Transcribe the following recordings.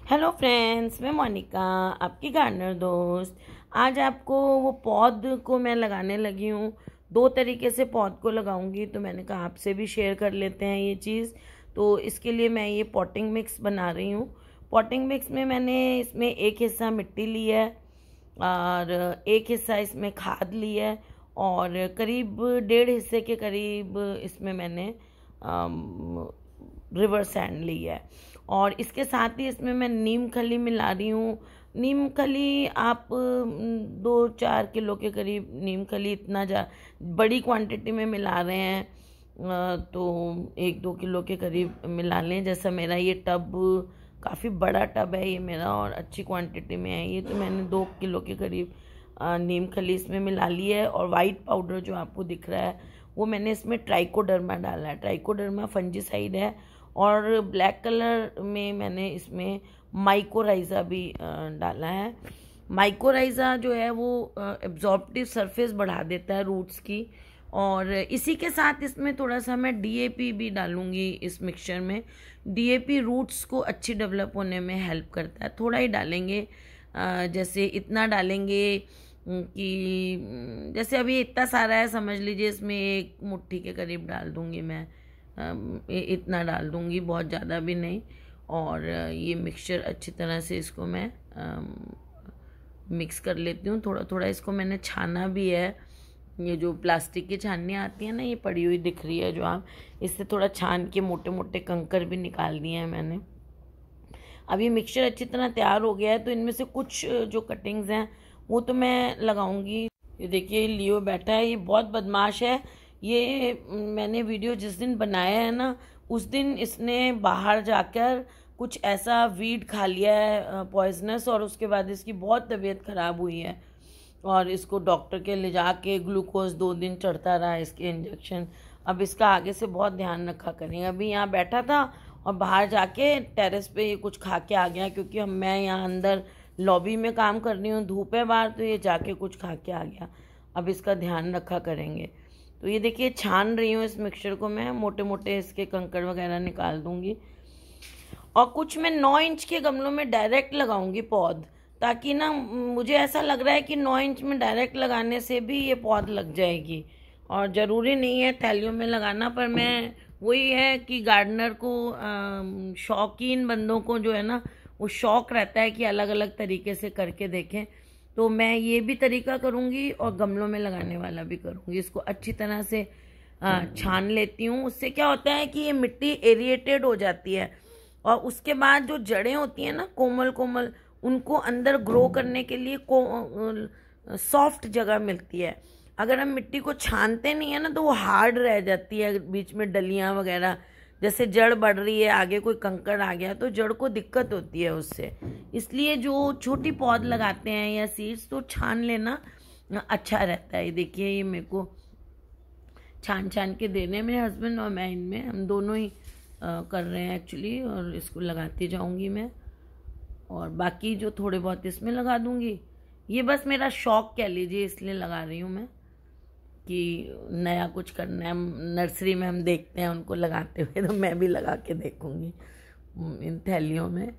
Hello friends, मैं मोनिका, आपकी gardener दोस्त। आज आपको वो पौध को मैं लगाने लगी हूँ। दो तरीके से पौध को लगाऊंगी, तो मैंने कहा आपसे भी शेयर कर लेते हैं ये चीज़। तो इसके लिए मैं ये पॉटिंग मिक्स बना रही हूँ। पॉटिंग मिक्स में मैंने इसमें एक हिस्सा मिट्टी ली है और एक हिस्सा इसमें खाद ली है और करीब 1.5 हिस्से के करीब इसमें मैंने रिवर सैंड ली है। और इसके साथ ही इसमें मैं नीम खली मिला रही हूँ। नीम खली आप 2-4 किलो के करीब नीम खली, इतना बड़ी क्वांटिटी में मिला रहे हैं तो 1-2 किलो के करीब मिला लें। जैसा मेरा ये टब काफ़ी बड़ा टब है ये मेरा और अच्छी क्वांटिटी में है ये, तो मैंने 2 किलो के करीब नीम खली इसमें मिला ली है। और वाइट पाउडर जो आपको दिख रहा है वो मैंने इसमें ट्राइकोडर्मा डाला है। ट्राइकोडर्मा फंजीसाइड है। और ब्लैक कलर में मैंने इसमें माइकोराइज़ा भी डाला है। माइकोराइज़ा जो है वो एब्जॉर्प्टिव सरफेस बढ़ा देता है रूट्स की। और इसी के साथ इसमें थोड़ा सा मैं डीएपी भी डालूंगी इस मिक्सचर में। डीएपी रूट्स को अच्छी डेवलप होने में हेल्प करता है। थोड़ा ही डालेंगे, जैसे इतना डालेंगे कि जैसे अभी इतना सारा है, समझ लीजिए इसमें 1 मुट्ठी के करीब डाल दूंगी मैं। इतना डाल दूंगी, बहुत ज़्यादा भी नहीं। और ये मिक्सचर अच्छी तरह से इसको मैं मिक्स कर लेती हूँ। थोड़ा थोड़ा इसको मैंने छाना भी है। ये जो प्लास्टिक की छाननी आती है ना, ये पड़ी हुई दिख रही है जो आप, इससे थोड़ा छान के मोटे मोटे कंकर भी निकाल दिए हैं मैंने। अब ये मिक्सचर अच्छी तरह तैयार हो गया है, तो इनमें से कुछ जो कटिंग्स हैं वो तो मैं लगाऊंगी। ये देखिए लियो बैठा है, ये बहुत बदमाश है। ये मैंने वीडियो जिस दिन बनाया है ना, उस दिन इसने बाहर जाकर कुछ ऐसा वीड खा लिया है पॉइजनस, और उसके बाद इसकी बहुत तबीयत ख़राब हुई है। और इसको डॉक्टर के ले जाके ग्लूकोज 2 दिन चढ़ता रहा इसके इंजेक्शन। अब इसका आगे से बहुत ध्यान रखा करेंगे। अभी यहाँ बैठा था और बाहर जाके टेरेस पे ये कुछ खा के आ गया, क्योंकि मैं यहाँ अंदर लॉबी में काम कर रही हूँ, धूप है बाहर, तो ये जाके कुछ खा के आ गया। अब इसका ध्यान रखा करेंगे। तो ये देखिए छान रही हूँ इस मिक्सचर को मैं, मोटे मोटे इसके कंकड़ वगैरह निकाल दूंगी। और कुछ मैं 9 इंच के गमलों में डायरेक्ट लगाऊंगी पौध, ताकि ना मुझे ऐसा लग रहा है कि 9 इंच में डायरेक्ट लगाने से भी ये पौध लग जाएगी। और ज़रूरी नहीं है थैलियों में लगाना, पर मैं वही है कि गार्डनर को, शौकीन बंदों को जो है ना, वो शौक़ रहता है कि अलग अलग तरीके से करके देखें। तो मैं ये भी तरीका करूँगी और गमलों में लगाने वाला भी करूँगी। इसको अच्छी तरह से छान लेती हूँ। उससे क्या होता है कि ये मिट्टी एरिएटेड हो जाती है, और उसके बाद जो जड़ें होती हैं ना कोमल कोमल, उनको अंदर ग्रो करने के लिए सॉफ्ट जगह मिलती है। अगर हम मिट्टी को छानते नहीं है ना, तो वो हार्ड रह जाती है, बीच में डलियाँ वगैरह, जैसे जड़ बढ़ रही है, आगे कोई कंकड़ आ गया तो जड़ को दिक्कत होती है उससे। इसलिए जो छोटी पौध लगाते हैं या सीड्स, तो छान लेना अच्छा रहता है। ये देखिए ये मेरे को छान छान के देने में हस्बैंड और मैं, इनमें हम दोनों ही कर रहे हैं एक्चुअली। और इसको लगाती जाऊंगी मैं, और बाकी जो थोड़े बहुत इसमें लगा दूंगी। ये बस मेरा शौक कह लीजिए, इसलिए लगा रही हूँ मैं कि नया कुछ करना है। नर्सरी में हम देखते हैं उनको लगाते हुए, तो मैं भी लगा के देखूँगी इन थैलियों में।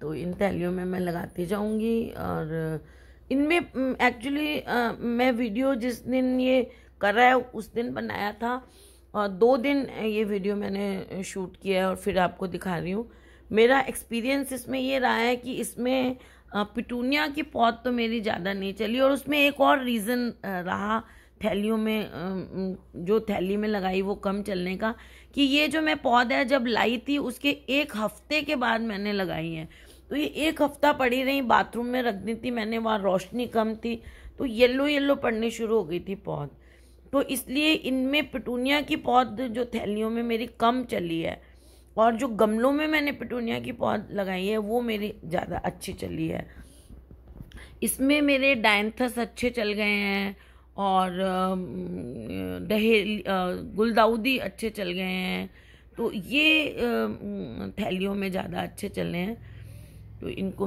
तो इन थैलियों में मैं लगाती जाऊँगी। और इनमें एक्चुअली मैं वीडियो जिस दिन ये कर रहा है उस दिन बनाया था, और 2 दिन ये वीडियो मैंने शूट किया है और फिर आपको दिखा रही हूँ। मेरा एक्सपीरियंस इसमें ये रहा है कि इसमें पिटूनिया की पौध तो मेरी ज़्यादा नहीं चली। और उसमें एक और रीज़न रहा थैलियों में, जो थैली में लगाई वो कम चलने का, कि ये जो मैं पौध है जब लाई थी उसके 1 हफ्ते के बाद मैंने लगाई है। तो ये 1 हफ्ता पड़ी रही, बाथरूम में रख दी थी मैंने, वहाँ रोशनी कम थी, तो येलो येलो पड़नी शुरू हो गई थी पौध। तो इसलिए इनमें पिटूनिया की पौध जो थैलियों में मेरी कम चली है, और जो गमलों में मैंने पिटूनिया की पौध लगाई है वो मेरी ज़्यादा अच्छी चली है। इसमें मेरे डायंथस अच्छे चल गए हैं, और गुलदाउदी अच्छे चल गए हैं। तो ये थैलियों में ज़्यादा अच्छे चले हैं। तो इनको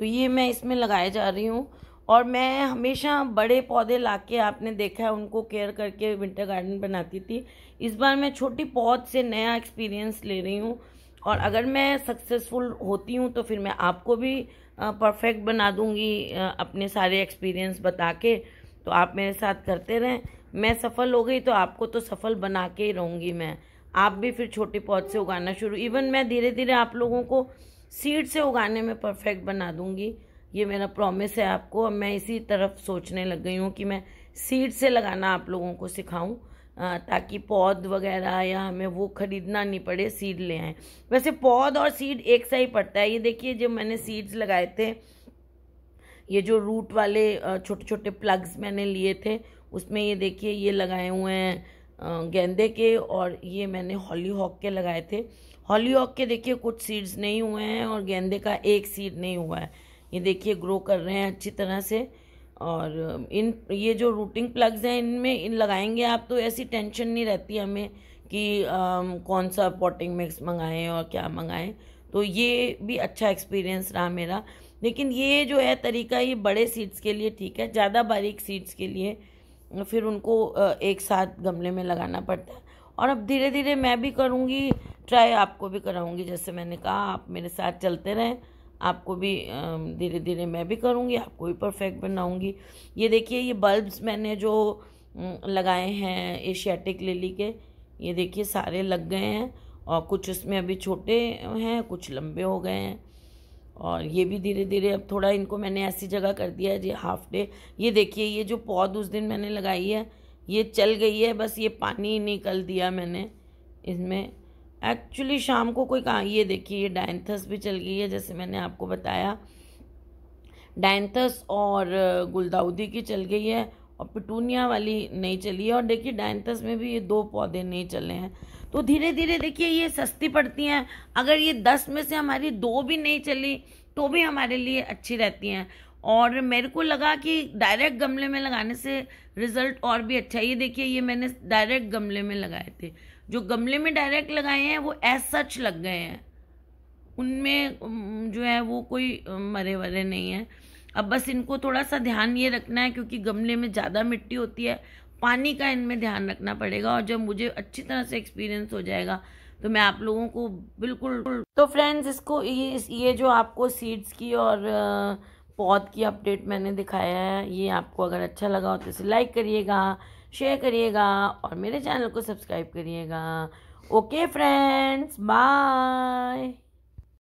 ये मैं इसमें लगाए जा रही हूँ। और मैं हमेशा बड़े पौधे लाके, आपने देखा है, उनको केयर करके विंटर गार्डन बनाती थी। इस बार मैं छोटी पौध से नया एक्सपीरियंस ले रही हूँ, और अगर मैं सक्सेसफुल होती हूँ तो फिर मैं आपको भी परफेक्ट बना दूँगी अपने सारे एक्सपीरियंस बता के। तो आप मेरे साथ करते रहें। मैं सफल हो गई तो आपको तो सफल बना के ही रहूँगी मैं। आप भी फिर छोटे पौध से उगाना शुरू, इवन मैं धीरे धीरे आप लोगों को सीड से उगाने में परफेक्ट बना दूँगी। ये मेरा प्रॉमिस है आपको। अब मैं इसी तरफ सोचने लग गई हूँ कि मैं सीड से लगाना आप लोगों को सिखाऊं, ताकि पौध वगैरह या हमें वो खरीदना नहीं पड़े, सीड ले आएँ। वैसे पौध और सीड एक सा ही पड़ता है। ये देखिए जो मैंने सीड्स लगाए थे, ये जो रूट वाले छोटे छोटे प्लग्स मैंने लिए थे, उसमें ये देखिए ये लगाए हुए हैं गेंदे के, और ये मैंने हॉलीहॉक के लगाए थे। हॉलीहॉक के देखिए कुछ सीड्स नहीं हुए हैं और गेंदे का एक सीड नहीं हुआ है। ये देखिए ग्रो कर रहे हैं अच्छी तरह से। और ये जो रूटिंग प्लग्स हैं इन लगाएंगे आप तो ऐसी टेंशन नहीं रहती हमें कि कौन सा पॉटिंग मिक्स मंगाएं और क्या मंगाएं। तो ये भी अच्छा एक्सपीरियंस रहा मेरा। लेकिन ये जो है तरीका, ये बड़े सीड्स के लिए ठीक है, ज़्यादा बारीक सीड्स के लिए फिर उनको एक साथ गमले में लगाना पड़ता है। और अब धीरे धीरे मैं भी करूँगी ट्राई, आपको भी कराऊँगी। जैसे मैंने कहा आप मेरे साथ चलते रहें, आपको भी धीरे धीरे मैं भी करूँगी, आपको भी परफेक्ट बनाऊँगी। ये देखिए ये बल्ब्स मैंने जो लगाए हैं एशियाटिक लिली के, ये देखिए सारे लग गए हैं, और कुछ उसमें अभी छोटे हैं, कुछ लंबे हो गए हैं। और ये भी धीरे धीरे अब थोड़ा इनको मैंने ऐसी जगह कर दिया है जी हाफ डे। ये देखिए ये जो पौध उस दिन मैंने लगाई है ये चल गई है, बस ये पानी निकल दिया मैंने इसमें। एक्चुअली शाम को कोई कहाँ, ये देखिए ये डायंथस भी चल गई है, जैसे मैंने आपको बताया डायंथस और गुलदाउदी की चल गई है, और पिटूनिया वाली नहीं चली है। और देखिए डायंथस में भी ये 2 पौधे नहीं चले हैं। तो धीरे धीरे देखिए ये सस्ती पड़ती हैं। अगर ये 10 में से हमारी 2 भी नहीं चली तो भी हमारे लिए अच्छी रहती हैं। और मेरे को लगा कि डायरेक्ट गमले में लगाने से रिजल्ट और भी अच्छा है। ये देखिए ये मैंने डायरेक्ट गमले में लगाए थे, जो गमले में डायरेक्ट लगाए हैं वो एज सच लग गए हैं, उनमें जो है वो कोई मरे वरे नहीं है। अब बस इनको थोड़ा सा ध्यान ये रखना है, क्योंकि गमले में ज़्यादा मिट्टी होती है, पानी का इनमें ध्यान रखना पड़ेगा। और जब मुझे अच्छी तरह से एक्सपीरियंस हो जाएगा तो मैं आप लोगों को बिल्कुल। तो फ्रेंड्स इसको ये जो आपको सीड्स की और पौध की अपडेट मैंने दिखाया है, ये आपको अगर अच्छा लगा हो तो इसे लाइक करिएगा, शेयर करिएगा और मेरे चैनल को सब्सक्राइब करिएगा। Okay friends, bye.